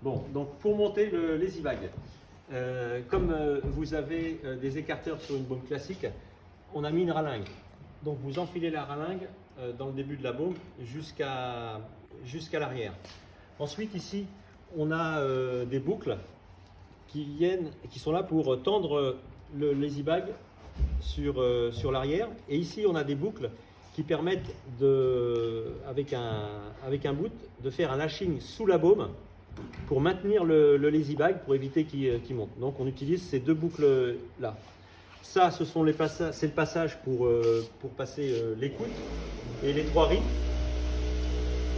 Bon, donc pour monter le lazy bag, comme vous avez des écarteurs sur une baume classique, on a mis une ralingue. Donc vous enfilez la ralingue dans le début de la baume jusqu'à l'arrière. Ensuite ici, on a des boucles qui sont là pour tendre le lazy bag sur l'arrière. Et ici, on a des boucles qui permettent, avec un bout, de faire un lashing sous la baume pour maintenir le lazy bag, pour éviter qu'il monte. Donc on utilise ces deux boucles là. Ça, c'est le passage pour passer l'écoute et les 3 ris.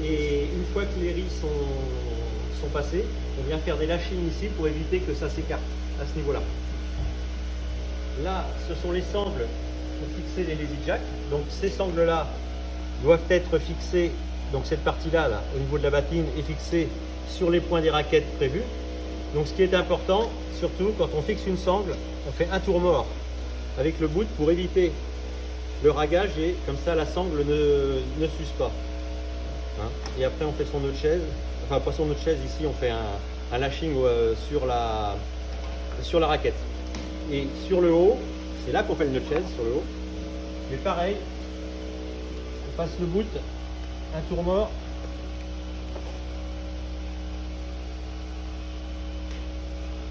Et une fois que les ris sont passés, on vient faire des lashings ici pour éviter que ça s'écarte à ce niveau-là. Là, ce sont les sangles pour fixer les lazy jacks. Donc ces sangles-là doivent être fixées, donc cette partie-là, là, au niveau de la battine, est fixée sur les points des raquettes prévus. Donc ce qui est important, surtout quand on fixe une sangle, on fait un tour mort avec le bout pour éviter le ragage et comme ça la sangle ne s'use pas. Hein, et après on fait son nœud de chaise, enfin pas son nœud de chaise, ici on fait un lashing sur la raquette. Et sur le haut, c'est là qu'on fait le nœud de chaise, sur le haut. Mais pareil, on passe le bout, un tour mort.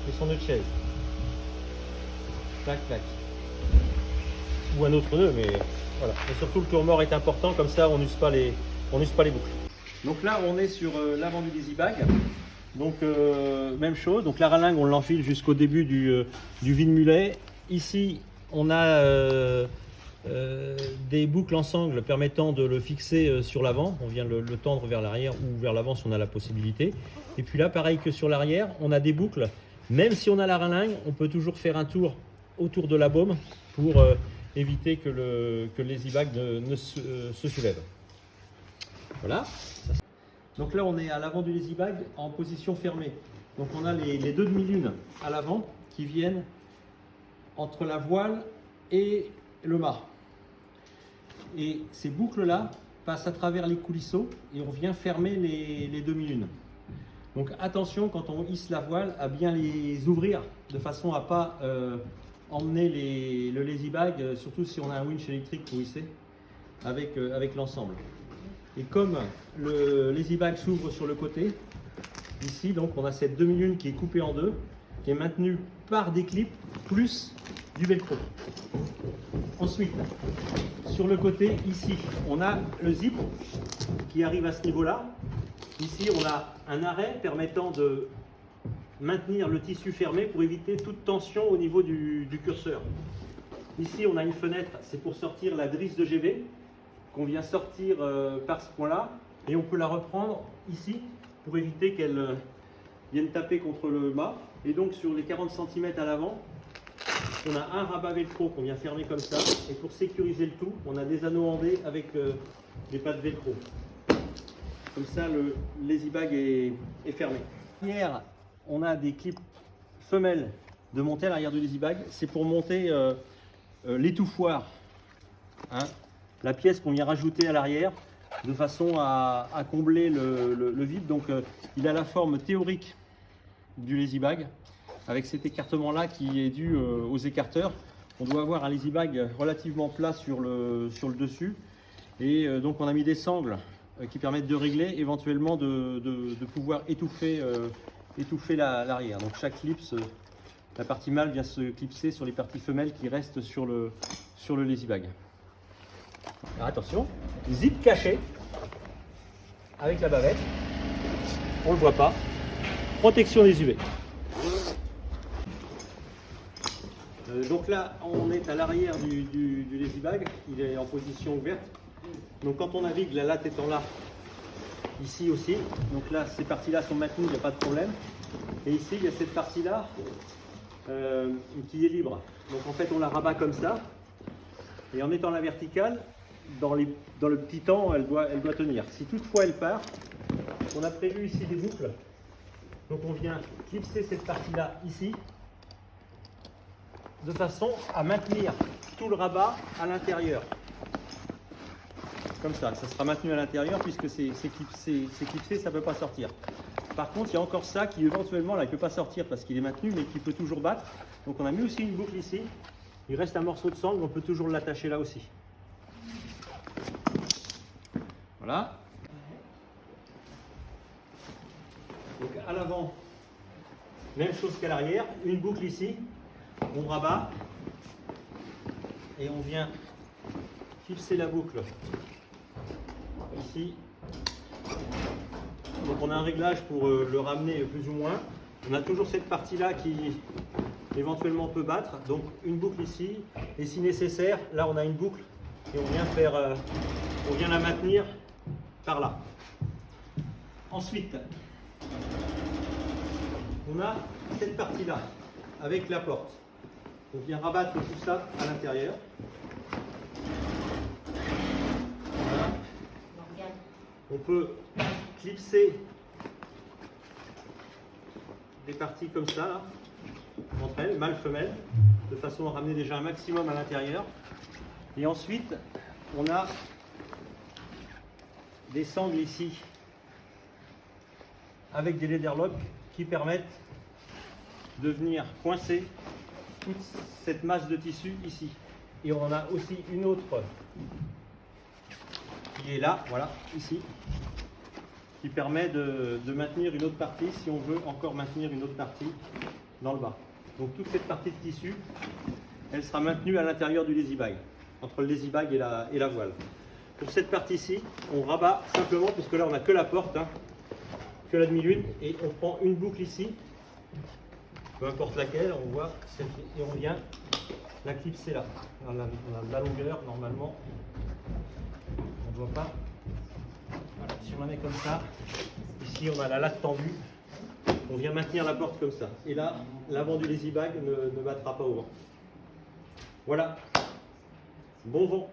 Et son nœud de chaise. Tac, tac. Ou un autre nœud, mais voilà. Et surtout le tour mort est important, comme ça on n'use pas les boucles. Donc là on est sur l'avant du lazy bag. Donc même chose, donc la ralingue on l'enfile jusqu'au début du vide-mulet. Ici on a des boucles en sangle permettant de le fixer sur l'avant. On vient le tendre vers l'arrière ou vers l'avant si on a la possibilité. Et puis là pareil que sur l'arrière, on a des boucles. Même si on a la ralingue, on peut toujours faire un tour autour de la baume pour éviter que le lazy bag ne se soulève. Voilà. Donc là, on est à l'avant du lazy bag en position fermée. Donc on a les deux demi-lunes à l'avant qui viennent entre la voile et le mât. Et ces boucles-là passent à travers les coulisseaux et on vient fermer les demi-lunes. Donc attention quand on hisse la voile à bien les ouvrir de façon à ne pas emmener le lazy bag, surtout si on a un winch électrique pour hisser avec l'ensemble. Et comme le lazy bag s'ouvre sur le côté, ici donc on a cette demi-lune qui est coupée en deux, qui est maintenue par des clips plus du velcro. Ensuite, sur le côté ici, on a le zip qui arrive à ce niveau-là. Ici, on a un arrêt permettant de maintenir le tissu fermé pour éviter toute tension au niveau du curseur. Ici, on a une fenêtre, c'est pour sortir la drisse de GV qu'on vient sortir par ce point-là. Et on peut la reprendre ici pour éviter qu'elle vienne taper contre le mât. Et donc, sur les 40 cm à l'avant, on a un rabat velcro qu'on vient fermer comme ça. Et pour sécuriser le tout, on a des anneaux en D avec des pattes velcro. Comme ça, le lazy bag est fermé. Derrière, on a des clips femelles de monter à l'arrière du lazy bag. C'est pour monter l'étouffoir. Hein, la pièce qu'on vient rajouter à l'arrière de façon à combler le vide. Donc, il a la forme théorique du lazy bag avec cet écartement-là qui est dû aux écarteurs. On doit avoir un lazy bag relativement plat sur le dessus. Et donc, on a mis des sangles qui permettent de régler, éventuellement de pouvoir étouffer l'arrière. Donc chaque clips, la partie mâle vient se clipser sur les parties femelles qui restent sur le lazy bag. Alors attention, zip caché avec la bavette, on ne le voit pas, protection des UV. Donc là, on est à l'arrière du lazy bag, il est en position ouverte. Donc quand on navigue, la latte étant là, ici aussi, donc là ces parties-là sont maintenues, il n'y a pas de problème. Et ici il y a cette partie-là qui est libre. Donc en fait on la rabat comme ça, et en étant la verticale, dans le petit temps, elle doit tenir. Si toutefois elle part, on a prévu ici des boucles. Donc on vient clipser cette partie-là ici, de façon à maintenir tout le rabat à l'intérieur. comme ça sera maintenu à l'intérieur puisque c'est clipsé, ça ne peut pas sortir. Par contre, il y a encore ça qui éventuellement, là, il ne peut pas sortir parce qu'il est maintenu, mais qui peut toujours battre. Donc on a mis aussi une boucle ici. Il reste un morceau de sangle, on peut toujours l'attacher là aussi. Voilà. Donc à l'avant, même chose qu'à l'arrière, une boucle ici, on rabat et on vient fixer la boucle ici. Donc on a un réglage pour le ramener plus ou moins. On a toujours cette partie-là qui éventuellement peut battre. Donc une boucle ici. Et si nécessaire, là on a une boucle et on vient la maintenir par là. Ensuite, on a cette partie-là avec la porte. On vient rabattre tout ça à l'intérieur. Voilà. On peut clipser des parties comme ça, là, entre elles, mâle-femelle, de façon à ramener déjà un maximum à l'intérieur. Et ensuite, on a des sangles ici avec des leatherlocks qui permettent de venir coincer toute cette masse de tissu ici. Et on en a aussi une autre qui est là, voilà, ici, qui permet de maintenir une autre partie si on veut encore maintenir une autre partie dans le bas. Donc toute cette partie de tissu, elle sera maintenue à l'intérieur du lazy bag, entre le lazy bag et la voile. Pour cette partie-ci, on rabat simplement, puisque là on n'a que la porte, hein, que la demi-lune, et on prend une boucle ici, peu importe laquelle, on voit, et on vient la clipser là. On a la longueur, normalement, on ne voit pas. Voilà, si on la met comme ça, ici on a la latte tendue, on vient maintenir la porte comme ça. Et là, l'avant du lazy bag ne battra pas au vent. Voilà, bon vent.